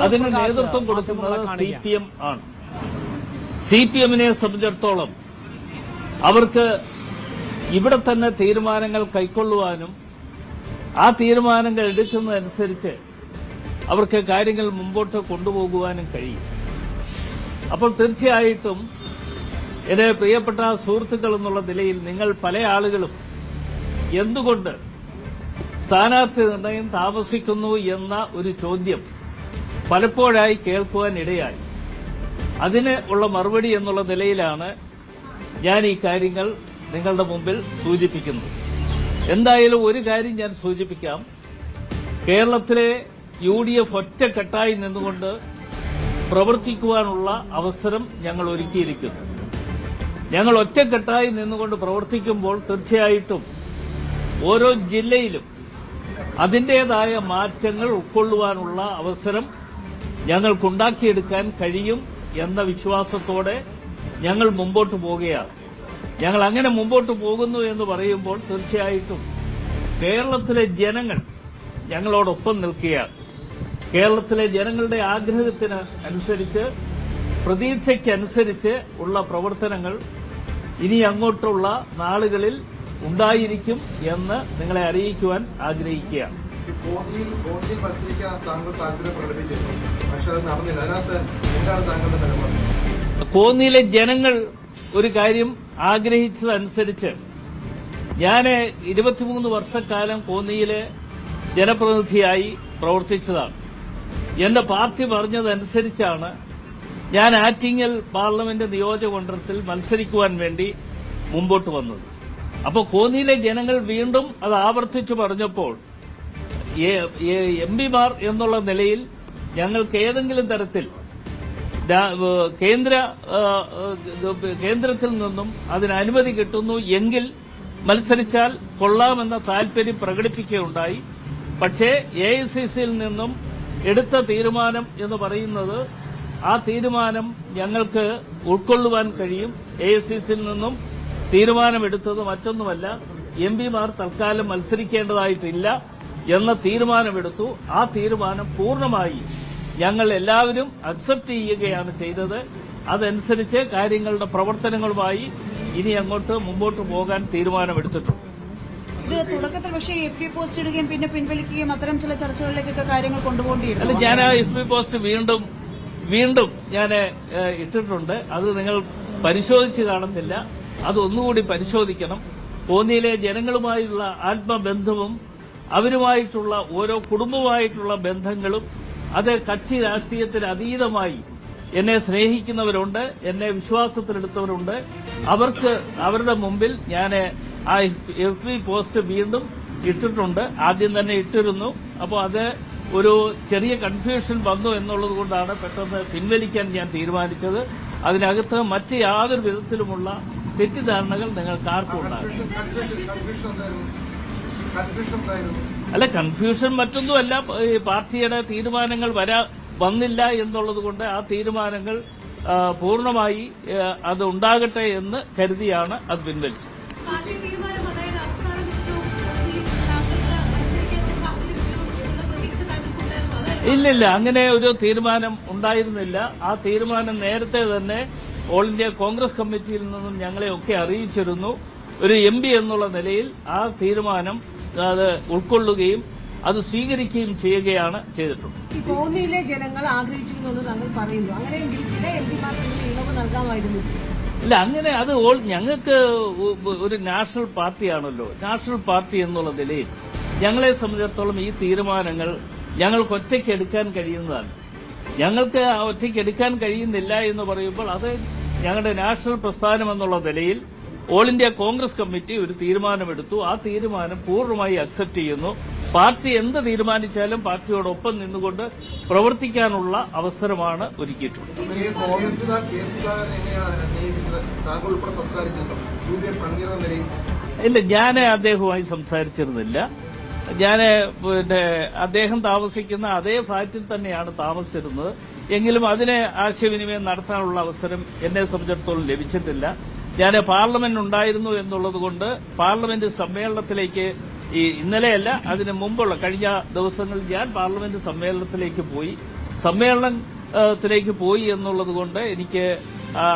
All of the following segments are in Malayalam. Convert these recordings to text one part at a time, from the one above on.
അതിന് നേതൃത്വം കൊടുക്കുന്നത് CPM ആണ്. CPM-നെ സംബന്ധിച്ചിടത്തോളം അവർക്ക് ഇവിടെ തന്നെ തീരുമാനങ്ങൾ കൈക്കൊള്ളുവാനും ആ തീരുമാനങ്ങൾ എടുക്കുന്നതനുസരിച്ച് അവർക്ക് കാര്യങ്ങൾ മുമ്പോട്ട് കൊണ്ടുപോകുവാനും കഴിയും. അപ്പോൾ തീർച്ചയായിട്ടും എന്റെ പ്രിയപ്പെട്ട സുഹൃത്തുക്കൾ എന്നുള്ള നിലയിൽ നിങ്ങൾ പല ആളുകളും എന്തുകൊണ്ട് സ്ഥാനാർത്ഥി നിർണയം താമസിക്കുന്നു എന്ന ഒരു ചോദ്യം പലപ്പോഴായി കേൾക്കുവാൻ ഇടയായി. അതിന് ഉള്ള മറുപടി എന്നുള്ള നിലയിലാണ് ഞാൻ ഈ കാര്യങ്ങൾ നിങ്ങളുടെ മുമ്പിൽ സൂചിപ്പിക്കുന്നത്. എന്തായാലും ഒരു കാര്യം ഞാൻ സൂചിപ്പിക്കാം. കേരളത്തിലെ UDF ഒറ്റക്കെട്ടായി നിന്നുകൊണ്ട് പ്രവർത്തിക്കുവാനുള്ള അവസരം ഞങ്ങൾ ഒരുക്കിയിരിക്കുന്നു. ഞങ്ങൾ ഒറ്റക്കെട്ടായി നിന്നുകൊണ്ട് പ്രവർത്തിക്കുമ്പോൾ തീർച്ചയായിട്ടും ഓരോ ജില്ലയിലും അതിന്റേതായ മാറ്റങ്ങൾ ഉൾക്കൊള്ളുവാനുള്ള അവസരം ഞങ്ങൾക്കുണ്ടാക്കിയെടുക്കാൻ കഴിയും എന്ന വിശ്വാസത്തോടെ ഞങ്ങൾ മുമ്പോട്ട് പോവുകയാണ്. ഞങ്ങൾ അങ്ങനെ മുമ്പോട്ട് പോകുന്നു എന്ന് പറയുമ്പോൾ തീർച്ചയായിട്ടും കേരളത്തിലെ ജനങ്ങൾ ഞങ്ങളോടൊപ്പം നിൽക്കുകയാണ്. കേരളത്തിലെ ജനങ്ങളുടെ ആഗ്രഹത്തിന് അനുസരിച്ച് പ്രതീക്ഷയ്ക്കനുസരിച്ച് ഉള്ള പ്രവർത്തനങ്ങൾ ഇനി അങ്ങോട്ടുള്ള നാളുകളിൽ ഉണ്ടായിരിക്കും എന്ന് നിങ്ങളെ അറിയിക്കുവാൻ ആഗ്രഹിക്കുകയാണ്. കോന്നിയിലെ ജനങ്ങൾ ഒരു കാര്യം ആഗ്രഹിച്ചതനുസരിച്ച് ഞാൻ 23 വർഷക്കാലം കോന്നിയിലെ ജനപ്രതിനിധിയായി പ്രവർത്തിച്ചതാണ്. എന്റെ പാർട്ടി പറഞ്ഞതനുസരിച്ചാണ് ഞാൻ ആറ്റിങ്ങൽ പാർലമെന്റ് നിയോജകമണ്ഡലത്തിൽ മത്സരിക്കുവാൻ വേണ്ടി മുമ്പോട്ട് വന്നത്. അപ്പോൾ കോന്നിയിലെ ജനങ്ങൾ വീണ്ടും അത് ആവർത്തിച്ചു പറഞ്ഞപ്പോൾ MPമാർ എന്നുള്ള നിലയിൽ ഞങ്ങൾക്ക് ഏതെങ്കിലും തരത്തിൽ കേന്ദ്രത്തിൽ നിന്നും അതിന് അനുമതി കിട്ടുന്നു എങ്കിൽ മത്സരിച്ചാൽ കൊള്ളാമെന്ന താൽപര്യം പ്രകടിപ്പിക്കുകയുണ്ടായി. പക്ഷേ AICCയിൽ നിന്നും എടുത്ത തീരുമാനം എന്ന് പറയുന്നത് ആ തീരുമാനം ഞങ്ങൾക്ക് ഉൾക്കൊള്ളുവാൻ കഴിയും. AICCയിൽ നിന്നും തീരുമാനമെടുത്തത് മറ്റൊന്നുമല്ല, MPമാർ തൽക്കാലം മത്സരിക്കേണ്ടതായിട്ടില്ല എന്ന തീരുമാനമെടുത്തു. ആ തീരുമാനം പൂർണ്ണമായി ഞങ്ങൾ എല്ലാവരും അക്സെപ്റ്റ് ചെയ്യുകയാണ് ചെയ്തത്. അതനുസരിച്ച് കാര്യങ്ങളുടെ പ്രവർത്തനങ്ങളുമായി ഇനി അങ്ങോട്ട് മുമ്പോട്ട് പോകാൻ തീരുമാനമെടുത്തിട്ടുണ്ട്. ഇത് തുടക്കത്തിൽ പക്ഷേ FP പോസ്റ്റ് ഇടുകയും പിന്നെ പിൻവലിക്കുകയും അത്തരം ചില ചർച്ചകളിലേക്കൊക്കെ കാര്യങ്ങൾ കൊണ്ടുപോകേണ്ടിയിരുന്നു. അല്ല, ഞാൻ ആ FP പോസ്റ്റ് വീണ്ടും ഞാൻ ഇട്ടിട്ടുണ്ട്. അത് നിങ്ങൾ പരിശോധിച്ച് കാണുന്നില്ല. അതൊന്നുകൂടി പരിശോധിക്കണം. കോന്നിയിലെ ജനങ്ങളുമായുള്ള ആത്മബന്ധവും അവരുമായിട്ടുള്ള ഓരോ കുടുംബമായിട്ടുള്ള ബന്ധങ്ങളും അത് കക്ഷി രാഷ്ട്രീയത്തിന് അതീതമായി എന്നെ സ്നേഹിക്കുന്നവരുണ്ട്, എന്നെ വിശ്വാസത്തിലെടുത്തവരുണ്ട്. അവർക്ക് അവരുടെ മുമ്പിൽ ഞാൻ ആ FP പോസ്റ്റ് വീണ്ടും ഇട്ടിട്ടുണ്ട്. ആദ്യം തന്നെ ഇട്ടിരുന്നു. അപ്പോൾ അത് ഒരു ചെറിയ കൺഫ്യൂഷൻ വന്നു എന്നുള്ളത് കൊണ്ടാണ് പെട്ടെന്ന് പിൻവലിക്കാൻ ഞാൻ തീരുമാനിച്ചത്. അതിനകത്ത് മറ്റ് യാതൊരു വിധത്തിലുമുള്ള തെറ്റിദ്ധാരണകൾ നിങ്ങൾക്ക് ആർക്കും ഉണ്ടാകും. അല്ല, കൺഫ്യൂഷൻ മറ്റൊന്നുമല്ല. പാർട്ടിയുടെ തീരുമാനങ്ങൾ വന്നില്ല എന്നുള്ളത് കൊണ്ട് ആ തീരുമാനങ്ങൾ പൂർണ്ണമായി അത് ഉണ്ടാകട്ടെ എന്ന് കരുതിയാണ് അത് പിൻവലിച്ചത്. ഇല്ലില്ല, അങ്ങനെ ഒരു തീരുമാനം ഉണ്ടായിരുന്നില്ല. ആ തീരുമാനം നേരത്തെ തന്നെ ഓൾ ഇന്ത്യ കോൺഗ്രസ് കമ്മിറ്റിയിൽ നിന്നും ഞങ്ങളെയൊക്കെ അറിയിച്ചിരുന്നു. ഒരു MP എന്നുള്ള നിലയിൽ ആ തീരുമാനം അത് ഉൾക്കൊള്ളുകയും അത് സ്വീകരിക്കുകയും ചെയ്യുകയാണ് ചെയ്തിട്ടുള്ളത്. കോന്നിയിലെ ജനങ്ങൾ ആഗ്രഹിച്ചിരുന്നു താങ്കൾ പറയുന്നു. അങ്ങനെയെങ്കിൽ ചില MPമാർക്ക് ഇളവ് നൽകാമായിരുന്നു. ഇല്ല, അങ്ങനെ അത് ഞങ്ങൾക്ക് ഒരു നാഷണൽ പാർട്ടിയാണല്ലോ. നാഷണൽ പാർട്ടി എന്നുള്ള നിലയിൽ ഞങ്ങളെ സംബന്ധിച്ചിടത്തോളം ഈ തീരുമാനങ്ങൾ ഞങ്ങൾക്ക് ഒറ്റയ്ക്ക് എടുക്കാൻ കഴിയുന്നതാണ്. ഞങ്ങൾക്ക് ഒറ്റയ്ക്ക് എടുക്കാൻ കഴിയുന്നില്ല എന്ന് പറയുമ്പോൾ അത് ഞങ്ങളുടെ നാഷണൽ പ്രസ്ഥാനം എന്നുള്ള നിലയിൽ ഓൾ ഇന്ത്യ കോൺഗ്രസ് കമ്മിറ്റി ഒരു തീരുമാനമെടുത്തു. ആ തീരുമാനം പൂർണ്ണമായി അക്സെപ്റ്റ് ചെയ്യുന്നു. പാർട്ടി എന്ത് തീരുമാനിച്ചാലും പാർട്ടിയോടൊപ്പം നിന്നുകൊണ്ട് പ്രവർത്തിക്കാനുള്ള അവസരമാണ് ഒരുക്കിയിട്ടുള്ളത്. ഇല്ല, ഞാൻ അദ്ദേഹവുമായി സംസാരിച്ചിരുന്നില്ല. ഞാൻ അദ്ദേഹം താമസിക്കുന്ന അതേ ഫ്ളാറ്റിൽ തന്നെയാണ് താമസിച്ചിരുന്നത്. എങ്കിലും അതിനെ ആശയവിനിമയം നടത്താനുള്ള അവസരം എന്നെ സംബന്ധിച്ചിടത്തോളം ലഭിച്ചിട്ടില്ല. ഞാൻ പാർലമെന്റ് ഉണ്ടായിരുന്നു എന്നുള്ളതുകൊണ്ട് പാർലമെന്റ് സമ്മേളനത്തിലേക്ക് ഇന്നലെയല്ല അതിന് മുമ്പുള്ള കഴിഞ്ഞ ദിവസങ്ങളിൽ ഞാൻ പാർലമെന്റ് സമ്മേളനത്തിലേക്ക് പോയി എന്നുള്ളത് കൊണ്ട് എനിക്ക്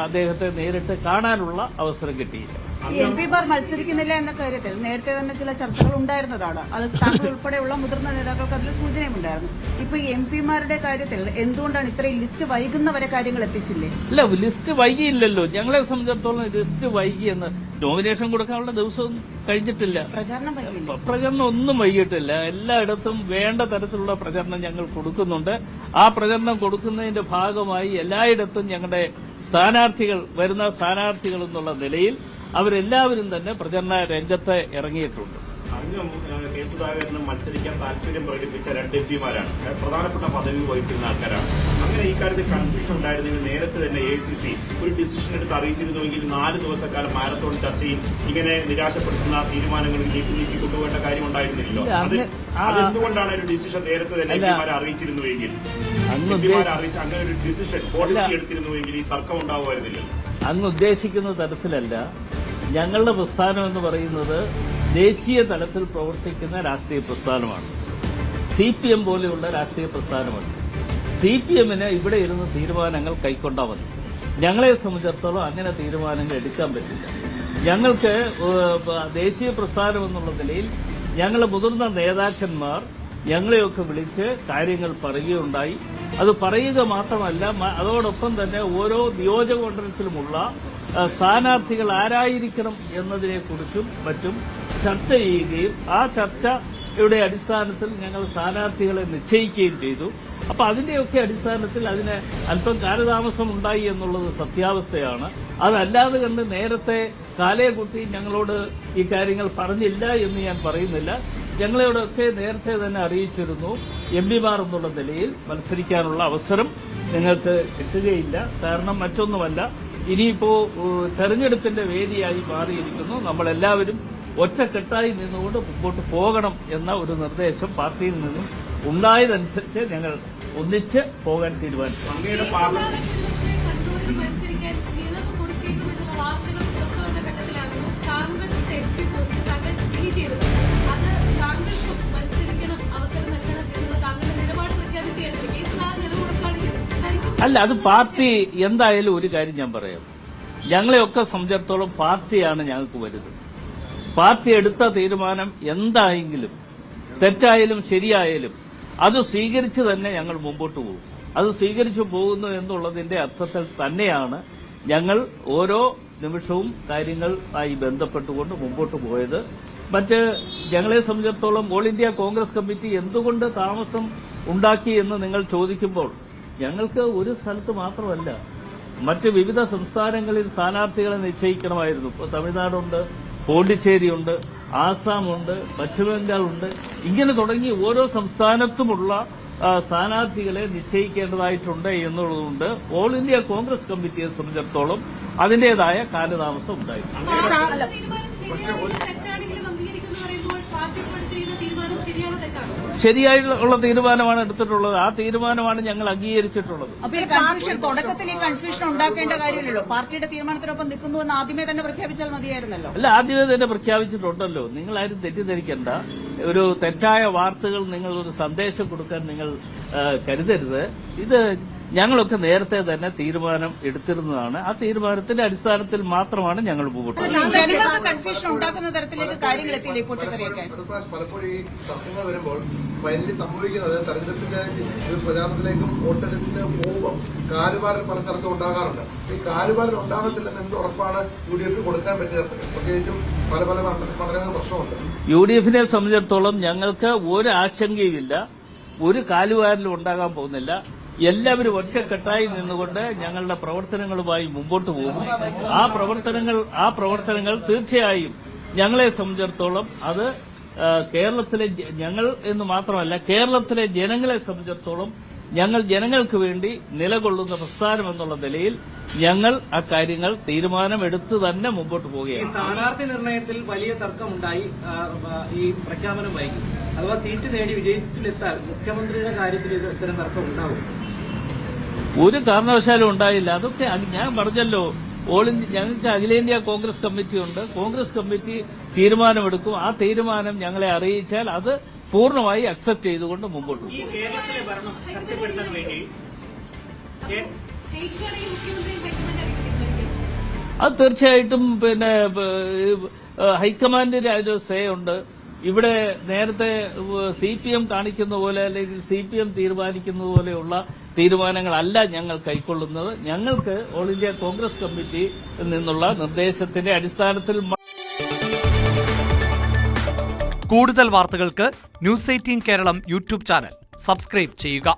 അദ്ദേഹത്തെ നേരിട്ട് കാണാനുള്ള അവസരം കിട്ടിയില്ല. എംപിമാർ മത്സരിക്കുന്നില്ല എന്ന കാര്യത്തിൽ നേരത്തെ തന്നെ ചില ചർച്ചകൾ ഉണ്ടായിരുന്നതാണ്. അത് താങ്കൾ ഉൾപ്പെടെയുള്ള മുതിർന്ന നേതാക്കൾക്ക് അതിൽ സൂചനയുണ്ടായിരുന്നു. ഇപ്പൊ ഈ എംപിമാരുടെ കാര്യത്തിൽ എന്തുകൊണ്ടാണ് ഇത്രയും ലിസ്റ്റ് വൈകുന്നവരെ കാര്യങ്ങൾ എത്തിച്ചില്ലേ? ഇല്ല, ലിസ്റ്റ് വൈകിയില്ലല്ലോ. ഞങ്ങളെ സംബന്ധിച്ചിടത്തോളം ലിസ്റ്റ് വൈകിയെന്ന് നോമിനേഷൻ കൊടുക്കാനുള്ള ദിവസവും കഴിഞ്ഞിട്ടില്ല. പ്രചരണം ഒന്നും വൈകിട്ടില്ല. എല്ലായിടത്തും വേണ്ട തരത്തിലുള്ള പ്രചരണം ഞങ്ങൾ കൊടുക്കുന്നുണ്ട്. ആ പ്രചരണം കൊടുക്കുന്നതിന്റെ ഭാഗമായി എല്ലായിടത്തും ഞങ്ങളുടെ വരുന്ന സ്ഥാനാർത്ഥികൾ എന്നുള്ള നിലയിൽ അവരെല്ലാവരും തന്നെ പ്രചരണ രംഗത്ത് ഇറങ്ങിയിട്ടുണ്ട്. അങ്ങ് കെ സുധാകരനും മത്സരിക്കാൻ താല്പര്യം പ്രകടിപ്പിച്ച 2 എംപിമാരാണ്, പ്രധാനപ്പെട്ട പദവി വഹിച്ചിരുന്ന ആൾക്കാരാണ്. അങ്ങനെ ഈ കാര്യത്തിൽ കൺഫ്യൂഷൻ ഉണ്ടായിരുന്നെങ്കിൽ നേരത്തെ തന്നെ AICC ഒരു ഡിസിഷൻ എടുത്ത് അറിയിച്ചിരുന്നുവെങ്കിൽ 4 ദിവസക്കാലം മാരത്തോൺ ചർച്ചയിൽ ഇങ്ങനെ നിരാശപ്പെടുത്തുന്ന തീരുമാനങ്ങൾ നീക്കി കൊണ്ടുപോകേണ്ട കാര്യം ഉണ്ടായിരുന്നില്ലല്ലോ. അതെന്തുകൊണ്ടാണ് ഒരു ഡിസിഷൻ നേരത്തെ തന്നെ എംപിമാരെ അറിയിച്ചിരുന്നുവെങ്കിൽ, അങ്ങനെ ഒരു ഡിസിഷൻ പോളിസി എടുത്തിരുന്നുവെങ്കിൽ ഈ തർക്കം ഉണ്ടാവുമായിരുന്നില്ലല്ലോ. അങ്ങ് ഉദ്ദേശിക്കുന്ന തരത്തിലല്ല. ഞങ്ങളുടെ പ്രസ്ഥാനം എന്ന് പറയുന്നത് ദേശീയ തലത്തിൽ പ്രവർത്തിക്കുന്ന രാഷ്ട്രീയ പ്രസ്ഥാനമാണ്. CPM പോലെയുള്ള രാഷ്ട്രീയ പ്രസ്ഥാനമാണ്. CPMന് ഇവിടെ ഇരുന്ന് തീരുമാനങ്ങൾ കൈക്കൊണ്ടാൽ മതി. ഞങ്ങളെ സംബന്ധിച്ചിടത്തോളം അങ്ങനെ തീരുമാനങ്ങൾ എടുക്കാൻ പറ്റില്ല. ഞങ്ങൾക്ക് ദേശീയ പ്രസ്ഥാനം എന്നുള്ള നിലയിൽ ഞങ്ങളുടെ മുതിർന്ന നേതാക്കന്മാർ ഞങ്ങളെയൊക്കെ വിളിച്ച് കാര്യങ്ങൾ പറയുകയുണ്ടായി. അത് പറയുക മാത്രമല്ല, അതോടൊപ്പം തന്നെ ഓരോ നിയോജകമണ്ഡലത്തിലുമുള്ള സ്ഥാനാർത്ഥികൾ ആരായിരിക്കണം എന്നതിനെക്കുറിച്ചും മറ്റും ചർച്ച ചെയ്യുകയും ആ ചർച്ചയുടെ അടിസ്ഥാനത്തിൽ ഞങ്ങൾ സ്ഥാനാർത്ഥികളെ നിശ്ചയിക്കുകയും ചെയ്തു. അപ്പൊ അതിന്റെയൊക്കെ അടിസ്ഥാനത്തിൽ അതിന് അല്പം കാലതാമസം ഉണ്ടായി എന്നുള്ളത് സത്യാവസ്ഥയാണ്. അതല്ലാതെ കണ്ട് നേരത്തെ കാലയെക്കുട്ടി ഞങ്ങളോട് ഈ കാര്യങ്ങൾ പറഞ്ഞില്ല എന്ന് ഞാൻ പറയുന്നില്ല. ഞങ്ങളോടൊക്കെ നേരത്തെ തന്നെ അറിയിച്ചിരുന്നു, എംപിമാർ എന്നുള്ള നിലയിൽ മത്സരിക്കാനുള്ള അവസരം നിങ്ങൾക്ക് കിട്ടുകയില്ല. കാരണം മറ്റൊന്നുമല്ല, ഇനിയിപ്പോ തെരഞ്ഞെടുപ്പിന്റെ വേദിയായി മാറിയിരിക്കുന്നു. നമ്മളെല്ലാവരും ഒറ്റക്കെട്ടായി നിന്നുകൊണ്ട് മുമ്പോട്ട് പോകണം എന്ന ഒരു നിർദ്ദേശം പാർട്ടിയിൽ നിന്നും ഉണ്ടായതനുസരിച്ച് ഞങ്ങൾ ഒന്നിച്ച് പോകാൻ തീരുമാനിച്ചു. അല്ല, അത് പാർട്ടി എന്തായാലും ഒരു കാര്യം ഞാൻ പറയാം. ഞങ്ങളെയൊക്കെ സംബന്ധിച്ചിടത്തോളം പാർട്ടിയാണ് ഞങ്ങൾക്ക് വലുത്. പാർട്ടി എടുത്ത തീരുമാനം എന്തായെങ്കിലും തെറ്റായാലും ശരിയായാലും അത് സ്വീകരിച്ച് തന്നെ ഞങ്ങൾ മുമ്പോട്ട് പോകും. അത് സ്വീകരിച്ചു പോകുന്നു എന്നുള്ളതിന്റെ അർത്ഥത്തിൽ തന്നെയാണ് ഞങ്ങൾ ഓരോ നിമിഷവും കാര്യങ്ങളുമായി ബന്ധപ്പെട്ടുകൊണ്ട് മുമ്പോട്ട് പോയത്. മറ്റ് ഞങ്ങളെ സംബന്ധിച്ചിടത്തോളം ഓൾ ഇന്ത്യ കോൺഗ്രസ് കമ്മിറ്റി എന്തുകൊണ്ട് താമസം ഉണ്ടാക്കി എന്ന് നിങ്ങൾ ചോദിക്കുമ്പോൾ, ഞങ്ങൾക്ക് ഒരു സ്ഥലത്ത് മാത്രമല്ല, മറ്റ് വിവിധ സംസ്ഥാനങ്ങളിൽ സ്ഥാനാർത്ഥികളെ നിശ്ചയിക്കണമായിരുന്നു. ഇപ്പോൾ തമിഴ്നാടുണ്ട്, പോണ്ടിച്ചേരിയുണ്ട്, ആസാമുണ്ട്, പശ്ചിമബംഗാളുണ്ട്, ഇങ്ങനെ തുടങ്ങി ഓരോ സംസ്ഥാനത്തുമുള്ള സ്ഥാനാർത്ഥികളെ നിശ്ചയിക്കേണ്ടതായിട്ടുണ്ട് എന്നുള്ളതുകൊണ്ട് ഓൾ ഇന്ത്യ കോൺഗ്രസ് കമ്മിറ്റിയെ സംബന്ധിച്ചിടത്തോളം അതിന്റേതായ കാലതാമസം ഉണ്ടായിരുന്നു. ശരിയായുള്ള തീരുമാനമാണ് എടുത്തിട്ടുള്ളത്. ആ തീരുമാനമാണ് ഞങ്ങൾ അംഗീകരിച്ചിട്ടുള്ളത്. തുടക്കത്തിൽ ഈ കൺഫ്യൂഷൻ ഉണ്ടാക്കേണ്ട കാര്യമില്ലല്ലോ. പാർട്ടിയുടെ തീരുമാനത്തിനൊപ്പം നിൽക്കുന്നുവെന്ന് ആദ്യമേ തന്നെ പ്രഖ്യാപിച്ചാൽ മതിയായിരുന്നല്ലോ. അല്ല, ആദ്യമേ തന്നെ പ്രഖ്യാപിച്ചിട്ടുണ്ടല്ലോ. നിങ്ങളാരും തെറ്റിദ്ധരിക്കേണ്ട. ഒരു തെറ്റായ വാർത്തകൾ നിങ്ങൾ ഒരു സന്ദേശം കൊടുക്കാൻ നിങ്ങൾ കരുതരുത്. ഇത് ഞങ്ങളൊക്കെ നേരത്തെ തന്നെ തീരുമാനം എടുത്തിരുന്നതാണ്. ആ തീരുമാനത്തിന്റെ അടിസ്ഥാനത്തിൽ മാത്രമാണ് ഞങ്ങൾ മുമ്പോട്ട് ജനങ്ങൾക്ക് കൺഫ്യൂഷൻ ഉണ്ടാക്കുന്ന തരത്തിലേക്ക് കാര്യങ്ങൾ എത്തിയില്ലേ പൊട്ടിത്തെറിയൊക്കെ? പലപ്പോഴും ഈ തർക്കങ്ങൾ വരുമ്പോൾ ഫൈനലി സംഭവിക്കുന്നത് തെരഞ്ഞെടുപ്പിന്റെ പ്രചാരണത്തിലേക്കും വോട്ടെടുപ്പിന് പോകുമ്പോൾ കാലുവാരൽ പല സ്ഥലത്തും ഉണ്ടാകാറുണ്ട്. ഈ കാലുവാരൽ ഉണ്ടാകത്തില്ലെന്ന് എന്ത് ഉറപ്പാണ് UDF കൊടുക്കാൻ പറ്റുക? പ്രത്യേകിച്ചും പല പല മണ്ഡലങ്ങൾ പ്രശ്നമുണ്ട്. UDF സംബന്ധിച്ചിടത്തോളം ഞങ്ങൾക്ക് ഒരു ആശങ്കയുമില്ല. ഒരു കാലുവാരലും ഉണ്ടാകാൻ പോകുന്നില്ല. എല്ലാവരും ഒറ്റക്കെട്ടായി നിന്നുകൊണ്ട് ഞങ്ങളുടെ പ്രവർത്തനങ്ങളുമായി മുമ്പോട്ട് പോകും. ആ പ്രവർത്തനങ്ങൾ തീർച്ചയായും ഞങ്ങളെ സംബന്ധിച്ചിടത്തോളം അത് കേരളത്തിലെ ഞങ്ങൾ എന്ന് മാത്രമല്ല, കേരളത്തിലെ ജനങ്ങളെ സംബന്ധിച്ചിടത്തോളം ഞങ്ങൾ ജനങ്ങൾക്ക് വേണ്ടി നിലകൊള്ളുന്ന പ്രസ്ഥാനം എന്നുള്ള നിലയിൽ ഞങ്ങൾ ആ കാര്യങ്ങൾ തീരുമാനമെടുത്ത് തന്നെ മുമ്പോട്ട് പോവുകയാണ്. സ്ഥാനാർത്ഥി നിർണയത്തിൽ വലിയ തർക്കമുണ്ടായി. ഈ പ്രഖ്യാപനം വൈകി. അഥവാ സീറ്റ് നേടി വിജയത്തിലെത്താൻ മുഖ്യമന്ത്രിയുടെ കാര്യത്തിൽ ഇത്തരം തർക്കം ഉണ്ടാവും? ഒരു കാരണവശാലും ഉണ്ടായില്ല. അതൊക്കെ ഞാൻ പറഞ്ഞല്ലോ, ഞങ്ങൾക്ക് അഖിലേന്ത്യാ കോൺഗ്രസ് കമ്മിറ്റിയുണ്ട്. കോൺഗ്രസ് കമ്മിറ്റി തീരുമാനമെടുക്കും. ആ തീരുമാനം ഞങ്ങളെ അറിയിച്ചാൽ അത് പൂർണ്ണമായി അക്സെപ്റ്റ് ചെയ്തുകൊണ്ട് മുമ്പോട്ട് പോകും. ഈ കേരളത്തിലെ ഭരണം ശക്തിപ്പെടുത്താൻ വേണ്ടി അത് തീർച്ചയായിട്ടും പിന്നെ ഹൈക്കമാൻഡിന് അതിന് സേ ഉണ്ട്. ഇവിടെ നേരത്തെ CPM കാണിക്കുന്ന പോലെ അല്ലെങ്കിൽ CPM തീരുമാനിക്കുന്നത് പോലെയുള്ള തീരുമാനങ്ങളല്ല ഞങ്ങൾ കൈക്കൊള്ളുന്നത്. ഞങ്ങൾക്ക് ഓൾ ഇന്ത്യ കോൺഗ്രസ് കമ്മിറ്റിയിൽ നിന്നുള്ള നിർദ്ദേശത്തിന്റെ അടിസ്ഥാനത്തിൽ. കൂടുതൽ വാർത്തകൾക്ക് news 18 Keralam YouTube channel subscribe ചെയ്യുക.